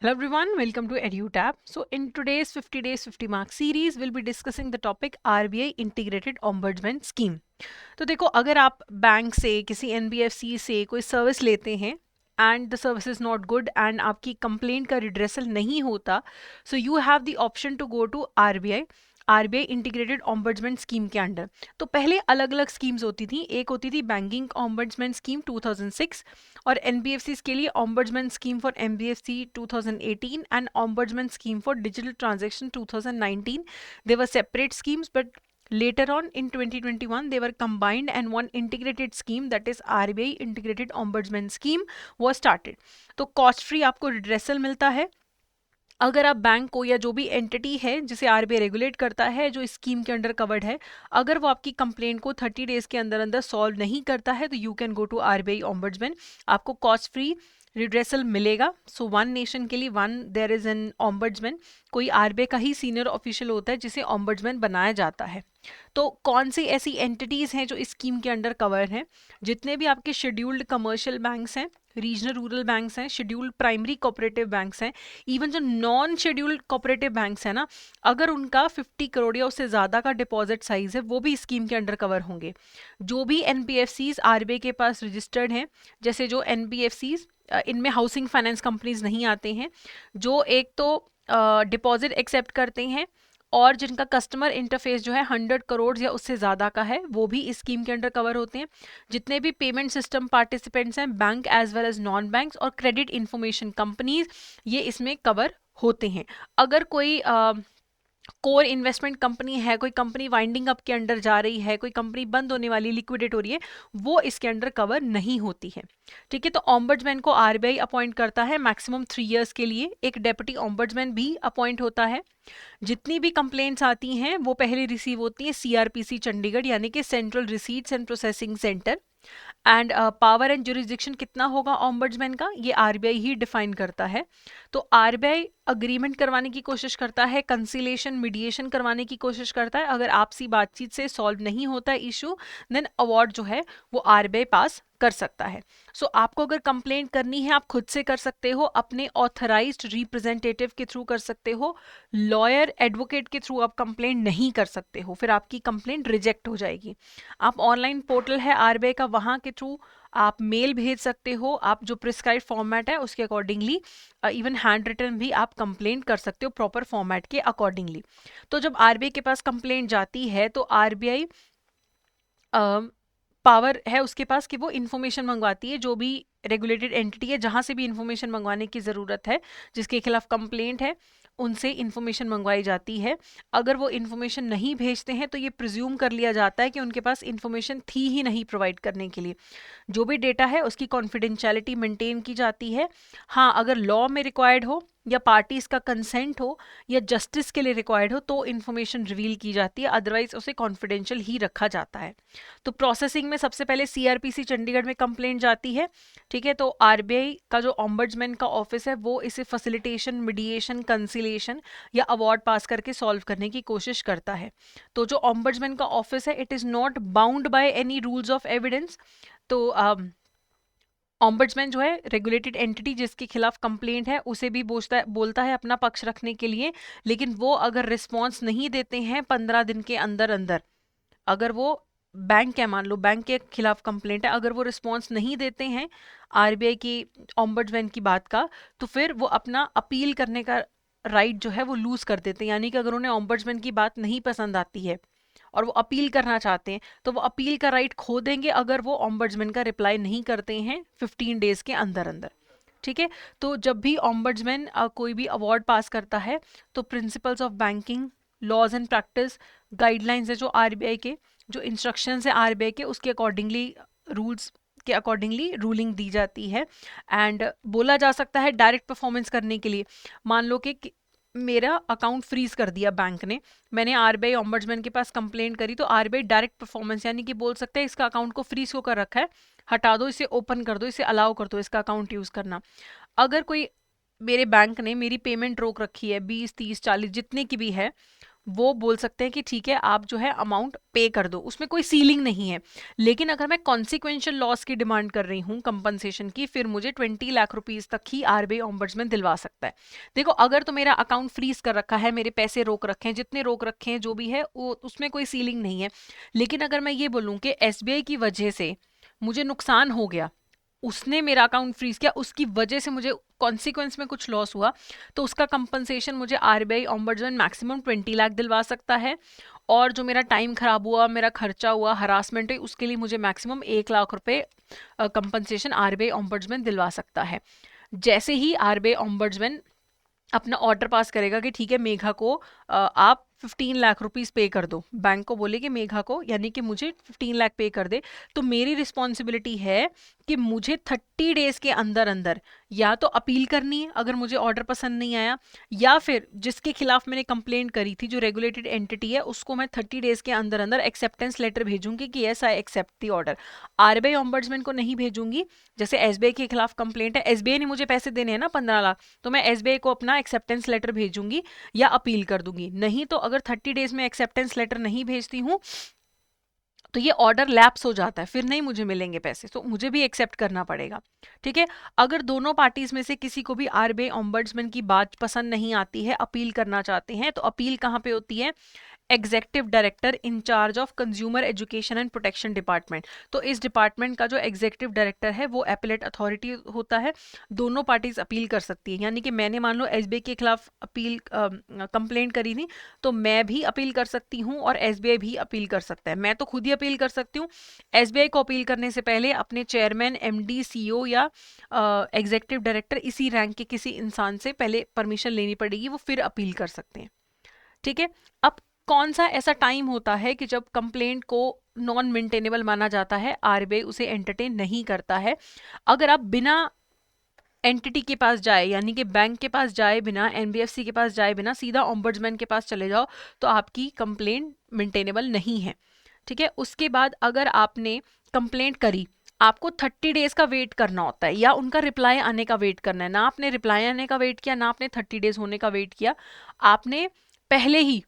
Hello everyone, welcome to EduTap. So in today's 50 days 50 mark series, we'll be discussing the topic RBI Integrated Ombudsman Scheme. तो देखो, अगर आप bank से किसी NBFC से कोई सर्विस लेते हैं and the service is not good and आपकी कंप्लेंट का रिड्रेसल नहीं होता, so you have the option to go to RBI integrated ombudsman scheme के अंडर। तो पहले अलग अलग स्कीम्स होती थी। एक होती थी बैंकिंग ऑम्बर्ड्समैन स्कीम 2006 और एनबीएफसी के लिए ombudsman scheme for NBFC 2018 and ombudsman scheme for digital transaction 2019। They were separate schemes, but later on in 2021 they were combined and one integrated scheme, that is RBI Integrated Ombudsman Scheme was started. तो cost free आपको redressal मिलता है अगर आप bank को या जो भी एंटिटी है जिसे आरबीआई रेगुलेट करता है जो इस स्कीम के अंडर कवर्ड है, अगर वो आपकी कंप्लेंट को 30 डेज के अंदर अंदर सॉल्व नहीं करता है तो you can go to RBI ombudsman, आपको कॉस्ट फ्री रिड्रेसल मिलेगा। सो वन नेशन के लिए one there is an ombudsman, कोई आरबीआई का ही सीनियर ऑफिशियल होता है जिसे ऑम्बर्ड्समैन बनाया जाता है। तो कौन सी ऐसी एंटिटीज़ हैं जो इस स्कीम के अंडर कवर हैं? जितने भी आपके शेड्यूल्ड कमर्शियल बैंक्स हैं, रीजनल रूरल बैंक्स हैं, शेड्यूल्ड प्राइमरी कोऑपरेटिव बैंक्स हैं, इवन जो नॉन शेड्यूल्ड कोऑपरेटिव बैंक्स हैं ना, अगर उनका 50 करोड़ या उससे ज़्यादा का डिपॉजिट साइज है वो भी स्कीम के अंडर कवर होंगे। जो भी एनबीएफसीज आरबीआई के पास रजिस्टर्ड हैं, जैसे जो एनबीएफसीज, इनमें हाउसिंग फाइनेंस कंपनीज नहीं आते हैं, जो एक तो डिपॉजिट एक्सेप्ट करते हैं और जिनका कस्टमर इंटरफेस जो है 100 करोड़ या उससे ज़्यादा का है, वो भी इस स्कीम के अंडर कवर होते हैं। जितने भी पेमेंट सिस्टम पार्टिसिपेंट्स हैं, bank as well as non banks और क्रेडिट इंफॉर्मेशन कंपनीज, ये इसमें कवर होते हैं। अगर कोई कोर इन्वेस्टमेंट कंपनी है, कोई कंपनी वाइंडिंग अप के अंडर जा रही है, कोई कंपनी बंद होने वाली लिक्विडेट हो रही है, वो इसके अंडर कवर नहीं होती है। ठीक है, तो ऑम्बर्ड्समैन को आरबीआई अपॉइंट करता है मैक्सिमम 3 इयर्स के लिए। एक डेप्यूटी ऑम्बर्ड्समैन भी अपॉइंट होता है। जितनी भी कंप्लेंट्स आती हैं वो पहले रिसीव होती हैं सीआरपीसी चंडीगढ़, यानी कि central receipts and processing centre. And power and jurisdiction कितना होगा ऑम्बर्ड्समैन का, ये आरबीआई ही डिफाइन करता है। तो आरबीआई अग्रीमेंट करवाने की कोशिश करता है, कंसिलेशन मीडिएशन करवाने की कोशिश करता है। अगर आपसी बातचीत से सॉल्व नहीं होता है इशू, देन अवार्ड जो है वो आरबीआई पास कर सकता है। सो आपको अगर कंप्लेंट करनी है आप खुद से कर सकते हो, अपने ऑथराइज्ड रिप्रेजेंटेटिव के थ्रू कर सकते हो, लॉयर एडवोकेट के थ्रू आप कंप्लेंट नहीं कर सकते हो, फिर आपकी कंप्लेंट रिजेक्ट हो जाएगी। आप ऑनलाइन पोर्टल है आरबीआई का, वहाँ के थ्रू आप मेल भेज सकते हो, आप जो प्रिस्क्राइब फॉर्मेट है उसके अकॉर्डिंगली, इवन हैंड रिटन भी आप कंप्लेंट कर सकते हो प्रॉपर फॉर्मेट के अकॉर्डिंगली। तो जब आरबीआई के पास कंप्लेंट जाती है तो आरबीआई पावर है उसके पास कि वो इन्फॉर्मेशन मंगवाती है, जो भी रेगुलेटेड एंटिटी है जहाँ से भी इन्फॉर्मेशन मंगवाने की ज़रूरत है, जिसके खिलाफ कंप्लेंट है, उनसे इन्फॉर्मेशन मंगवाई जाती है। अगर वो इन्फॉर्मेशन नहीं भेजते हैं तो ये प्रिज्यूम कर लिया जाता है कि उनके पास इन्फॉर्मेशन थी ही नहीं प्रोवाइड करने के लिए। जो भी डेटा है उसकी कॉन्फिडेंशियलिटी मेंटेन की जाती है। हाँ, अगर लॉ में रिक्वायर्ड हो या पार्टीज का कंसेंट हो या जस्टिस के लिए रिक्वायर्ड हो तो इन्फॉर्मेशन रिवील की जाती है, अदरवाइज उसे कॉन्फिडेंशियल ही रखा जाता है। तो प्रोसेसिंग में सबसे पहले सीआरपीसी चंडीगढ़ में कंप्लेंट जाती है। ठीक है, तो आरबीआई का जो ऑम्बर्ड्समैन का ऑफिस है वो इसे फैसिलिटेशन, मीडिएशन, कंसिलेशन या अवार्ड पास करके सॉल्व करने की कोशिश करता है। तो जो ऑम्बर्ड्समैन का ऑफिस है, it is not bound by any rules of evidence. तो ऑम्बर्ड्समैन जो है रेगुलेटेड एंटिटी जिसके खिलाफ कंप्लेंट है उसे भी बोलता है अपना पक्ष रखने के लिए, लेकिन वो अगर रिस्पॉन्स नहीं देते हैं 15 दिन के अंदर अंदर, अगर वो बैंक है, मान लो बैंक के खिलाफ कंप्लेंट है, अगर वो रिस्पॉन्स नहीं देते हैं आरबीआई की ऑम्बर्ड्समैन की बात का, तो फिर वो अपना अपील करने का राइट जो है वो लूज कर देते हैं। यानी कि अगर उन्हें ऑम्बर्ड्समैन की बात नहीं पसंद आती है और वो अपील करना चाहते हैं तो वो अपील का राइट खो देंगे अगर वो ऑम्बर्ड्समैन का रिप्लाई नहीं करते हैं 15 डेज के अंदर अंदर। ठीक है, तो जब भी ऑम्बर्ड्समैन कोई भी अवार्ड पास करता है तो principles of banking laws and practice, guidelines है जो आरबीआई के, जो इंस्ट्रक्शंस है आरबीआई के, उसके अकॉर्डिंगली, रूल्स के अकॉर्डिंगली रूलिंग दी जाती है। एंड बोला जा सकता है डायरेक्ट परफॉर्मेंस करने के लिए, मान लो कि मेरा अकाउंट फ्रीज कर दिया बैंक ने, मैंने आरबीआई ऑम्बर्ड्समैन के पास कंप्लेंट करी, तो आरबीआई डायरेक्ट परफॉर्मेंस यानी कि बोल सकते हैं इसका अकाउंट को फ्रीज होकर रखा है, हटा दो इसे, ओपन कर दो इसे, अलाउ कर दो इसका अकाउंट यूज करना। अगर कोई मेरे बैंक ने मेरी पेमेंट रोक रखी है 20, 30, 40 जितने की भी है, वो बोल सकते हैं कि ठीक है आप जो है अमाउंट पे कर दो, उसमें कोई सीलिंग नहीं है। लेकिन अगर मैं कॉन्सिक्वेंशियल लॉस की डिमांड कर रही हूँ कंपनसेशन की, फिर मुझे 20 लाख रुपीस तक ही आरबीआई ओम्बड्समैन दिलवा सकता है। देखो अगर तो मेरा अकाउंट फ्रीज कर रखा है, मेरे पैसे रोक रखे हैं, जितने रोक रखे हैं जो भी है वो, उसमें कोई सीलिंग नहीं है। लेकिन अगर मैं ये बोलूँ कि एसबीआई की वजह से मुझे नुकसान हो गया, उसने मेरा अकाउंट फ्रीज किया, उसकी वजह से मुझे कॉन्सिक्वेंस में कुछ लॉस हुआ, तो उसका कंपनसेशन मुझे आरबीआई ओम्बड्समैन मैक्सिमम 20 लाख दिलवा सकता है। और जो मेरा टाइम खराब हुआ, मेरा खर्चा हुआ, हरासमेंट हुई, उसके लिए मुझे मैक्सिमम 1 लाख रुपए कंपनसेशन आरबीआई ओम्बड्समैन दिलवा सकता है। जैसे ही आरबीआई ओम्बड्समैन अपना ऑर्डर पास करेगा कि ठीक है मेघा को आप 15 लाख रुपीस पे कर दो, बैंक को बोले कि मेघा को यानी कि मुझे 15 लाख पे कर दे, तो मेरी रिस्पॉन्सिबिलिटी है कि मुझे 30 डेज के अंदर अंदर या तो अपील करनी है अगर मुझे ऑर्डर पसंद नहीं आया, या फिर जिसके खिलाफ मैंने कंप्लेंट करी थी जो रेगुलेटेड एंटिटी है उसको मैं 30 डेज के अंदर अंदर एक्सेप्टेंस लेटर भेजूंगी कि yes I accept the order. RBI ombudsman को नहीं भेजूंगी। जैसे एसबीआई के खिलाफ कंप्लेंट है, एसबीआई ने मुझे पैसे देने हैं ना 15 लाख, तो मैं एसबीआई को अपना एक्सेप्टेंस लेटर भेजूंगी या अपील कर दूंगी। नहीं तो अगर 30 डेज में एक्सेप्टेंस लेटर नहीं भेजती हूँ तो ये ऑर्डर लैप्स हो जाता है, फिर नहीं मुझे मिलेंगे पैसे, तो मुझे भी एक्सेप्ट करना पड़ेगा। ठीक है, अगर दोनों पार्टीज में से किसी को भी आरबीआई ओम्बड्समैन की बात पसंद नहीं आती है, अपील करना चाहते हैं, तो अपील कहाँ पे होती है? Executive director in charge of consumer education and protection department. तो इस डिपार्टमेंट का जो एग्जेक्टिव डायरेक्टर है वो एपेलेट अथॉरिटी होता है। दोनों पार्टीज अपील कर सकती है, यानी कि मैंने मान लो एसबीआई के खिलाफ अपील कंप्लेंट करी थी, तो मैं भी अपील कर सकती हूँ और एसबीआई भी अपील कर सकता है। मैं तो खुद ही अपील कर सकती हूँ। एसबीआई को अपील करने से पहले अपने चेयरमैन, एमडी, सीईओ या एग्जेक्टिव डायरेक्टर इसी रैंक के किसी इंसान से पहले परमिशन लेनी पड़ेगी, वो फिर अपील कर सकते हैं। ठीक है, अब कौन सा ऐसा टाइम होता है कि जब कंप्लेंट को नॉन मेंटेनेबल माना जाता है, आरबीआई उसे एंटरटेन नहीं करता है? अगर आप बिना एंटिटी के पास जाए, यानी कि बैंक के पास जाए बिना, एनबीएफसी के पास जाए बिना, सीधा ओम्बड्समैन के पास चले जाओ, तो आपकी कंप्लेंट मेंटेनेबल नहीं है। ठीक है, उसके बाद अगर आपने कंप्लेंट करी, आपको 30 डेज का वेट करना होता है या उनका रिप्लाई आने का वेट करना है। ना आपने रिप्लाई आने का वेट किया, ना आपने 30 डेज होने का वेट किया, आपने पहले ही,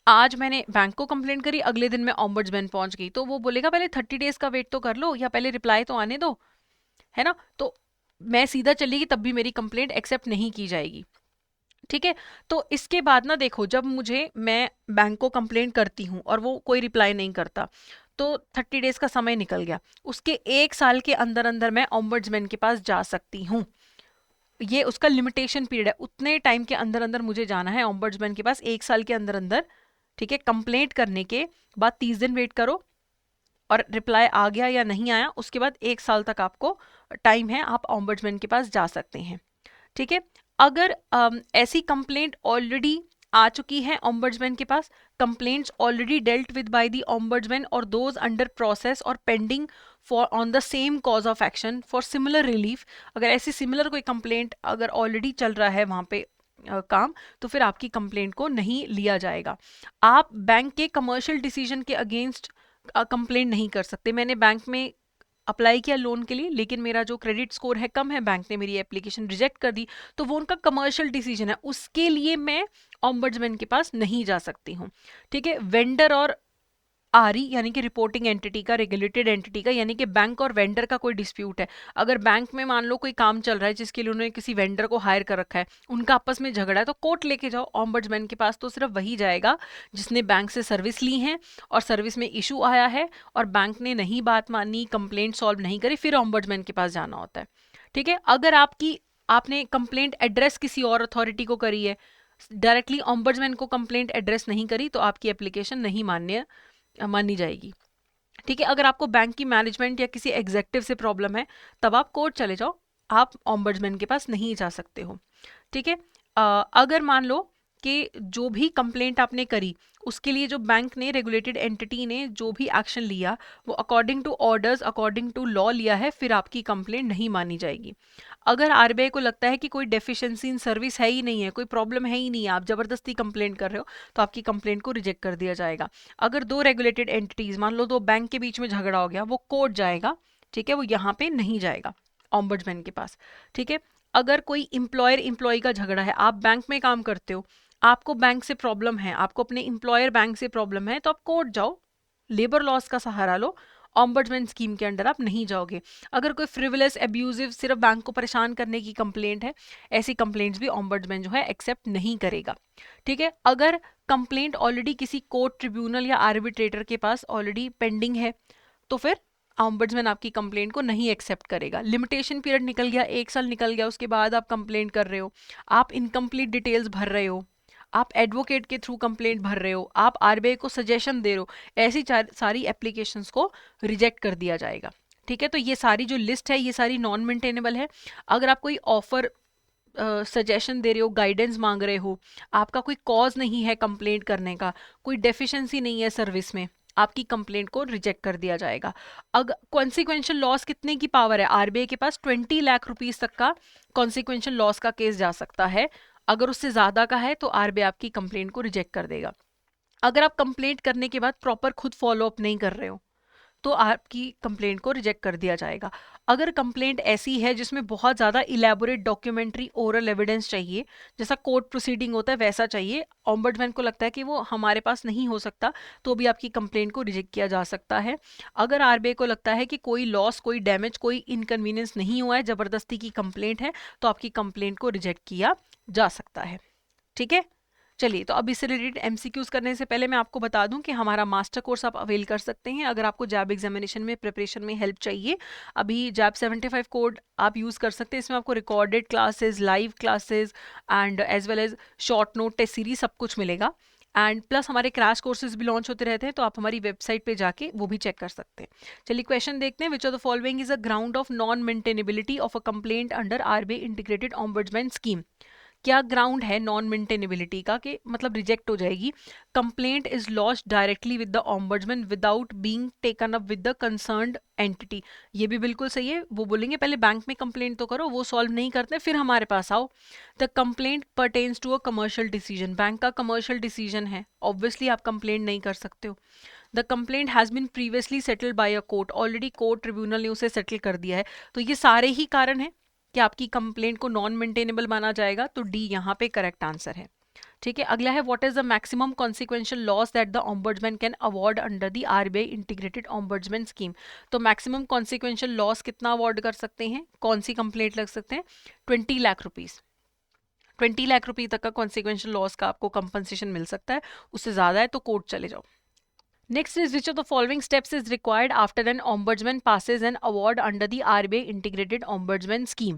आज मैंने बैंक को कंप्लेंट करी, अगले दिन मैं ओम्बड्समैन पहुंच गई, तो वो बोलेगा पहले 30 डेज का वेट तो कर लो या पहले रिप्लाई तो आने दो, है ना? तो मैं सीधा चलेगी तब भी मेरी कंप्लेंट एक्सेप्ट नहीं की जाएगी। ठीक है, तो इसके बाद ना देखो, जब मैं बैंक को कंप्लेंट करती हूँ और वो कोई रिप्लाई नहीं करता, तो 30 डेज का समय निकल गया, उसके 1 साल के अंदर अंदर मैं ओम्बड्समैन के पास जा सकती हूँ। ये उसका लिमिटेशन पीरियड है, उतने टाइम के अंदर अंदर मुझे जाना है ओम्बड्समैन के पास, 1 साल के अंदर अंदर। ठीक है, कंप्लेंट करने के बाद 30 दिन वेट करो, और रिप्लाई आ गया या नहीं आया उसके बाद 1 साल तक आपको टाइम है, आप ओम्बड्समैन के पास जा सकते हैं। ठीक है, अगर ऐसी कंप्लेंट ऑलरेडी आ चुकी है ओम्बड्समैन के पास, complaints already dealt with by the ombudsman और दोज अंडर प्रोसेस और pending for on the same cause of action for similar relief, अगर ऐसी सिमिलर कोई कंप्लेंट अगर ऑलरेडी चल रहा है वहां पे काम, तो फिर आपकी कंप्लेंट को नहीं लिया जाएगा। आप बैंक के कमर्शियल डिसीजन के अगेंस्ट कंप्लेंट नहीं कर सकते। मैंने बैंक में अप्लाई किया लोन के लिए, लेकिन मेरा जो क्रेडिट स्कोर है कम है, बैंक ने मेरी एप्लीकेशन रिजेक्ट कर दी, तो वो उनका कमर्शियल डिसीजन है, उसके लिए मैं ओम्बड्समैन के पास नहीं जा सकती हूँ। ठीक है, वेंडर और आरई यानी कि रिपोर्टिंग एंटिटी का, रेगुलेटेड एंटिटी का, यानी कि बैंक और वेंडर का कोई डिस्प्यूट है, अगर बैंक में मान लो कोई काम चल रहा है जिसके लिए उन्होंने किसी वेंडर को हायर कर रखा है, उनका आपस में झगड़ा है, तो कोर्ट लेके जाओ। ओम्बड्समैन के पास तो सिर्फ वही जाएगा जिसने बैंक से सर्विस ली है और सर्विस में इशू आया है और बैंक ने नहीं बात मानी, कंप्लेंट सॉल्व नहीं करी, फिर ओम्बड्समैन के पास जाना होता है। ठीक है, अगर आपने कंप्लेंट एड्रेस किसी और अथॉरिटी को करी है, डायरेक्टली ओम्बड्समैन को कंप्लेंट एड्रेस नहीं करी, तो आपकी एप्लीकेशन नहीं मानी जाएगी। ठीक है, अगर आपको बैंक की मैनेजमेंट या किसी एग्जेक्टिव से प्रॉब्लम है, तब आप कोर्ट चले जाओ, आप ओम्बड्समैन के पास नहीं जा सकते हो। ठीक है, अगर मान लो कि जो भी कंप्लेंट आपने करी उसके लिए जो बैंक ने, रेगुलेटेड एंटिटी ने जो भी एक्शन लिया वो according to orders, according to law लिया है, फिर आपकी कंप्लेंट नहीं मानी जाएगी। अगर आरबीआई को लगता है कि कोई डेफिशिएंसी इन सर्विस है ही नहीं है, कोई प्रॉब्लम है ही नहीं है, आप जबरदस्ती कंप्लेंट कर रहे हो, तो आपकी कंप्लेंट को रिजेक्ट कर दिया जाएगा। अगर दो रेगुलेटेड एंटिटीज, मान लो दो बैंक के बीच में झगड़ा हो गया, वो कोर्ट जाएगा। ठीक है, वो यहाँ पे नहीं जाएगा ओम्बड्समैन के पास। ठीक है, अगर कोई इंप्लॉयर इंप्लॉय का झगड़ा है, आप बैंक में काम करते हो, आपको बैंक से प्रॉब्लम है, आपको अपने एम्प्लॉयर बैंक से प्रॉब्लम है, तो आप कोर्ट जाओ, लेबर लॉज का सहारा लो, ऑम्बर्ट्समैन स्कीम के अंडर आप नहीं जाओगे। अगर कोई फ्रिवलेस एब्यूजिव सिर्फ बैंक को परेशान करने की कंप्लेंट है, ऐसी कंप्लेंट्स भी ऑम्बर्ट्समैन जो है एक्सेप्ट नहीं करेगा। ठीक है, अगर कंप्लेंट ऑलरेडी किसी कोर्ट, ट्रिब्यूनल या आर्बिट्रेटर के पास ऑलरेडी पेंडिंग है, तो फिर ऑम्बर्ट्समैन आपकी कंप्लेंट को नहीं एक्सेप्ट करेगा। लिमिटेशन पीरियड निकल गया, 1 साल निकल गया, उसके बाद आप कंप्लेंट कर रहे हो, आप इनकम्प्लीट डिटेल्स भर रहे हो, आप एडवोकेट के थ्रू कंप्लेंट भर रहे हो, आप आरबीआई को सजेशन दे रहे हो, ऐसी सारी एप्लीकेशंस को रिजेक्ट कर दिया जाएगा। ठीक है, तो ये सारी जो लिस्ट है ये सारी नॉन मेंटेनेबल है। अगर आप कोई ऑफर सजेशन दे रहे हो, गाइडेंस मांग रहे हो, आपका कोई कॉज नहीं है कंप्लेंट करने का, कोई डेफिशिएंसी नहीं है सर्विस में, आपकी कंप्लेंट को रिजेक्ट कर दिया जाएगा। अगर कॉन्सिक्वेंशियल लॉस कितने की पावर है आरबीआई के पास, 20 लाख रुपीस तक का कॉन्सिक्वेंशियल लॉस का केस जा सकता है। अगर उससे ज्यादा का है तो आरबीआई आपकी कंप्लेंट को रिजेक्ट कर देगा। अगर आप कंप्लेंट करने के बाद प्रॉपर खुद फॉलो अप नहीं कर रहे हो तो आपकी कंप्लेंट को रिजेक्ट कर दिया जाएगा। अगर कंप्लेंट ऐसी है जिसमें बहुत ज़्यादा इलेबोरेट डॉक्यूमेंट्री ओरल एविडेंस चाहिए, जैसा कोर्ट प्रोसीडिंग होता है वैसा चाहिए, ऑम्बर्ट्समैन को लगता है कि वो हमारे पास नहीं हो सकता, तो भी आपकी कंप्लेंट को रिजेक्ट किया जा सकता है। अगर आरबीआई को लगता है कि कोई लॉस, कोई डैमेज, कोई इनकन्वीनियंस नहीं हुआ है, ज़बरदस्ती की कंप्लेंट है, तो आपकी कंप्लेंट को रिजेक्ट किया जा सकता है। ठीक है, चलिए, तो अब इससे रिलेटेड एमसीक्यूज करने से पहले मैं आपको बता दूं कि हमारा मास्टर कोर्स आप अवेल कर सकते हैं अगर आपको जैब एग्जामिनेशन में प्रिपरेशन में हेल्प चाहिए। अभी जैब 75 कोड आप यूज़ कर सकते हैं, इसमें आपको recorded classes, live classes and as well as short note test series सब कुछ मिलेगा। एंड प्लस हमारे क्रैश कोर्सेज भी लॉन्च होते रहते हैं, तो आप हमारी वेबसाइट पे जाके वो भी चेक कर सकते हैं। चलिए क्वेश्चन देखते हैं। विच of the following is a ground of non maintainability of a complaint under RBI integrated ombudsman scheme. क्या ग्राउंड है नॉन मेंटेनेबिलिटी का, कि मतलब रिजेक्ट हो जाएगी? Complaint is launched directly with the ombudsman without being taken up with the concerned entity. ये भी बिल्कुल सही है। वो बोलेंगे पहले बैंक में कंप्लेंट तो करो, वो सॉल्व नहीं करते फिर हमारे पास आओ। The complaint pertains to a commercial decision, bank का कमर्शियल डिसीजन है, ऑब्वियसली आप कंप्लेंट नहीं कर सकते हो। The complaint has been previously settled by a court, already court tribunal ने उसे सेटल कर दिया है। तो ये सारे ही कारण हैं कि आपकी कंप्लेंट को नॉन मेंटेनेबल माना जाएगा, तो डी यहाँ पे करेक्ट आंसर है। ठीक है, अगला है what is the maximum consequential loss that the ombudsman can award under the RBI integrated ombudsman scheme. तो मैक्सिमम कॉन्सिक्वेंशियल लॉस कितना अवॉर्ड कर सकते हैं, कौन सी कंप्लेंट लग सकते हैं? 20 लाख रुपीज। 20 लाख रुपये तक का कॉन्सिक्वेंशियल लॉस का आपको कंपनसेशन मिल सकता है, उससे ज्यादा है तो कोर्ट चले जाओ। Next is which of the following steps is required after an ombudsman passes an award under the RBI integrated ombudsman scheme?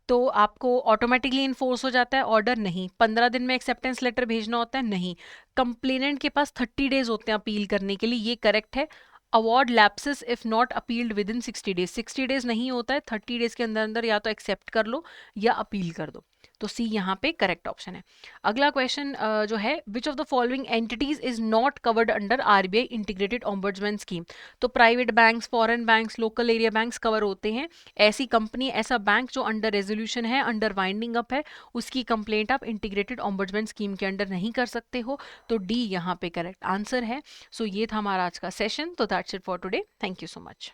तो आपको ऑटोमेटिकली इन्फोर्स हो जाता है ऑर्डर? नहीं। 15 दिन में एक्सेप्टेंस लेटर भेजना होता है? नहीं। कंप्लेनेंट के पास 30 डेज होते हैं अपील करने के लिए, ये करेक्ट है। Award lapses if not appealed with in 60 days, 60 days नहीं होता है, 30 डेज के अंदर अंदर या तो एक्सेप्ट कर लो या अपील कर दो, तो सी यहाँ पे करेक्ट ऑप्शन है। अगला क्वेश्चन जो है, which of the following entities is not covered under RBI integrated ombudsman scheme? तो private banks, foreign banks, local area banks cover होते हैं। ऐसी कंपनी, ऐसा बैंक जो अंडर रेजोल्यूशन है, अंडर वाइंडिंग अप है, उसकी कंप्लेंट आप इंटीग्रेटेड ऑम्बर्ट्समैन स्कीम के अंडर नहीं कर सकते हो, तो डी यहाँ पे करेक्ट आंसर है। सो ये था हमारा आज का सेशन, तो that's it for today, thank you so much.